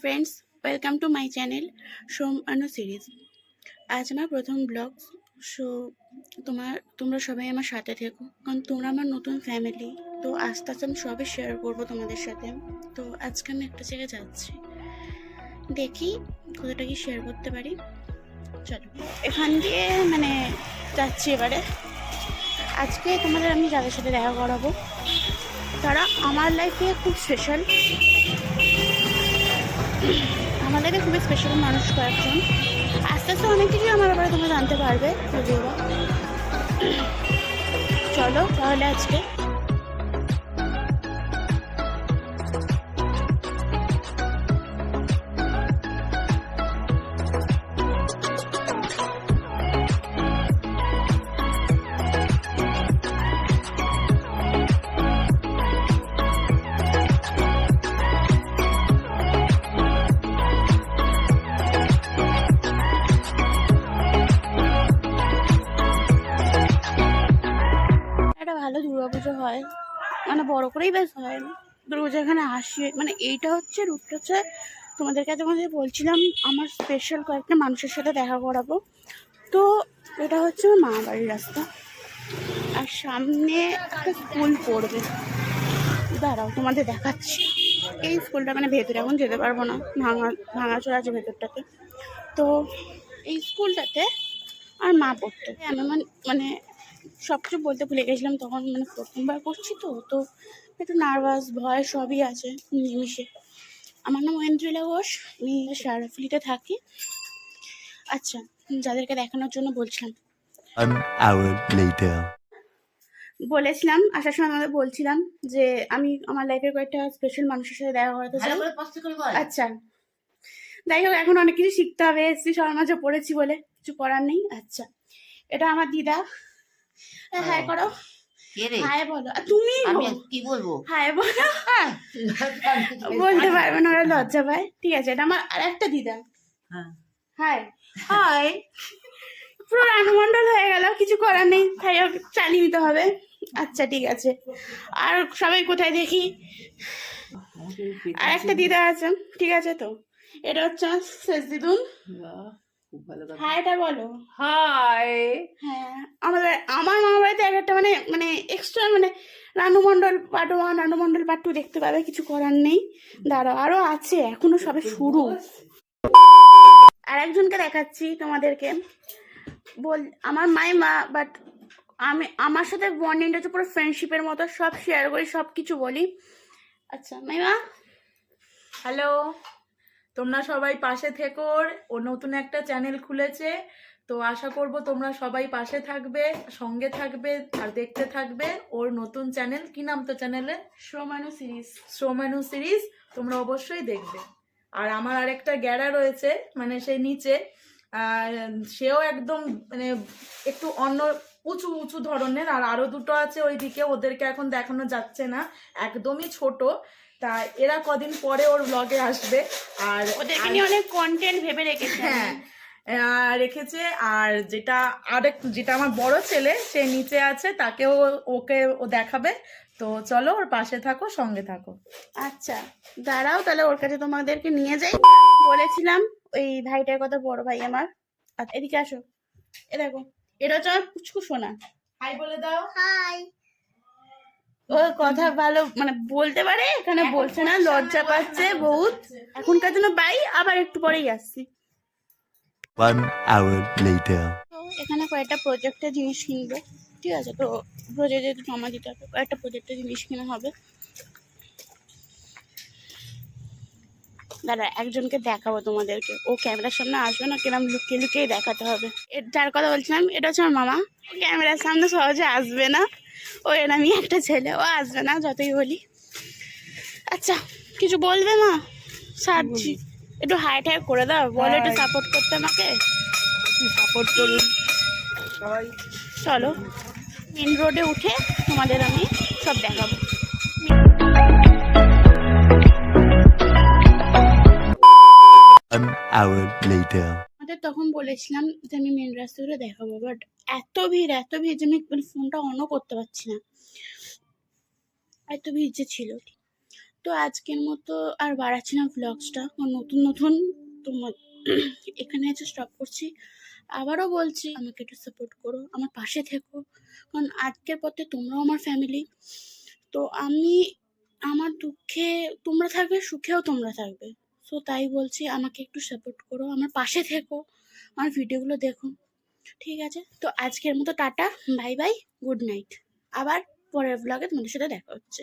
Friends, welcome to my channel সোম আনু series. আজ আমার প্রথম ব্লগ। সো তোমরা সবাই আমার সাথে থেকো, কারণ তোমরা আমার নতুন ফ্যামিলি। তো আস্তে আস্তে আমি সবই শেয়ার করবো তোমাদের সাথে। তো আজকে আমি একটা জায়গায় যাচ্ছি, দেখি কতটা কি শেয়ার করতে পারি। চলো এখান দিয়ে যাচ্ছি এবারে। আজকে তোমাদের আমি যাদের সাথে দেখা করাবো তারা আমার লাইফে খুব স্পেশাল, আমার লাইফে খুবই স্পেশাল মানুষ কয়েকজন। আস্তে আস্তে অনেক কিছুই আমার ব্যাপারে তোমরা জানতে পারবে যদিও বা। চলো তাহলে আজকে ভালো দুর্গাপুজো হয়, বড় করেই বেশ হয়। দুর্গাপুজো এখানে আসি, এইটা হচ্ছে রুটটা হচ্ছে তোমাদেরকে তোমাদের বলছিলাম আমার স্পেশাল কয়েকটা মানুষের সাথে দেখা করাবো। তো এটা হচ্ছে আমার মা বাড়ির রাস্তা, আর সামনে একটা স্কুল পড়বে। দাঁড়াও তোমাদের দেখাচ্ছি। এই স্কুলটা ভেতরে এখন যেতে পারবো না, ভাঙাচোরা আছে ভেতরটাতে। তো এই স্কুলটাতে আর মা পড়তো। আমি সব কিছু বলতে ভুলে গেছিলাম তখন, প্রথমবার করছি তো তো একটু নার্ভাস ভয় সবই আছে মিলেমিশে। আমার নাম ঐন্দ্রিলা ঘোষ, আমি সারাফুলিতে থাকি। আচ্ছা, যাদেরকে দেখানোর জন্য বলছিলাম, বলেছিলাম আসার সময় আমাদের বলছিলাম যে আমি আমার লাইফের কয়েকটা স্পেশাল মানুষের সাথে দেখা করতে চাই। আচ্ছা, যাই হোক, এখন অনেক কিছু শিখতে হবে, এসছি সবার মাঝে পড়েছি বলে কিছু করার নেই। আচ্ছা, এটা আমার দিদা। হাই করো। হাই বলো। তুমি কি বলবো? হাই বলো। বলতে পারবে না, ওরা লজ্জা পায়। ঠিক আছে, এটা আমার আর একটা দিদা। High high. পুরো রানুমণ্ডল হয়ে গেল, কিছু করার নেই, তাই চালিয়ে নিতে হবে। আচ্ছা ঠিক আছে। আর সবাই কোথায় দেখি? আর একটা দিদা আছে, ঠিক আছে। তো এটা হচ্ছে শেষ দিদুন। হাইটা বলো। হাই। হ্যাঁ, আমার মামা বাড়িতে এক একটা এক্সট্রা রানু মণ্ডল পার্ট 1, রানু মণ্ডল পার্ট 2 দেখতে পাবে, কিছু করার নেই। দাঁড়াও, আরো আছে, এখনো সবে শুরু। আর একজনকে দেখাচ্ছি তোমাদেরকে। আমার মাইমা, বাট আমার সাথে বন্ডিংটা হচ্ছে পুরো ফ্রেন্ডশিপের মতো, সব শেয়ার করি, সব কিছু বলি। আচ্ছা মাইমা। হ্যালো, তোমরা সবাই পাশে থেকো। ও নতুন একটা চ্যানেল খুলেছে, তো আশা করব তোমরা সবাই পাশে থাকবে, সঙ্গে থাকবে আর দেখতে থাকবে ওর নতুন চ্যানেল। কি নাম তো চ্যানেলের? সোমানু সিরিজ। তোমরা অবশ্যই দেখবে। আর আমার আরেকটা গ্যারা রয়েছে, সেই নিচে, সেও একদম একটু অন্য উঁচু উঁচু ধরনের। আর আরো দুটো আছে ওইদিকে, ওদেরকে এখন দেখানো যাচ্ছে না, একদমই ছোট। তা এরা কদিন পরে ওর ব্লগে আসবে। আর ওদেরকে নিয়ে অনেক কন্টেন্ট ভেবে রেখেছে। হ্যাঁ, রেখেছে। আর যেটা আমার বড় ছেলে, সে নিচে আছে, তাকেও ওকে ও দেখাবে। তো চলো, ওর পাশে থাকো, সঙ্গে থাকো। আচ্ছা দাঁড়াও, তাহলে ওর কাছে তোমাদেরকে নিয়ে যাই। বলেছিলাম ওই ভাইটার কথা, বড় ভাই আমার। আচ্ছা এদিকে আসো, এ দেখো, এটা হচ্ছে আমার পুচকু সোনা। হাই বলে দাও। হাই। ও কথা ভালো বলতে পারে, এখানে বলছে না, লজ্জা পাচ্ছে বহুত। এখনকার জন্য বাই, আবার একটু পরেই আসছি। 1 hour later. এখানে কয়েকটা প্রজেক্টের জিনিস কিনবো, ঠিক আছে। তো প্রজেক্টে জমা দিতে হবে, কয়েকটা প্রজেক্টের জিনিস কেনা হবে। দাঁড়া, একজনকে দেখাবো তোমাদেরকে, ও ক্যামেরার সামনে আসবে না, কিরম লুকিয়ে লুকিয়ে দেখাতে হবে। যার কথা বলছিলাম, এটা হচ্ছে আমার মামা। ক্যামেরার সামনে সহজে আসবে না, ও এরমই একটা ছেলে, ও আসবে না যতই বলি। আচ্ছা, কিছু বলবে মা? সারছি, একটু হাই ঠাই করে দাও, বলো একটু সাপোর্ট করতে আমাকে। সাপোর্ট করুন সবাই। চলো মেন রোডে উঠে তোমাদের আমি সব দেখাবো। An hour later. আমাদের তখন বলেছিলাম যে আমি মেন রাস্তা ধরে দেখাবো, বাট এত ভিড় যে আমি ফোনটা অনও করতে পারছি না, এত ভিড় যে ছিল। তো আজকের মতো আর বাড়াচ্ছি না ব্লগসটা, নতুন নতুন তোমার এখানে আছে স্টপ করছি। আবারও বলছি আমাকে একটু সাপোর্ট করো, আমার পাশে থেকো, কারণ আজকের পথে তোমরাও আমার ফ্যামিলি। তো আমি আমার দুঃখে তোমরা থাকবে, সুখেও তোমরা থাকবে। সো তাই বলছি আমাকে একটু সাপোর্ট করো, আমার পাশে থেকো, আমার ভিডিওগুলো দেখো, ঠিক আছে? তো আজকের মতো tata, bye bye, good night. আবার পরের ব্লগে তোমাদের সাথে দেখা হচ্ছে।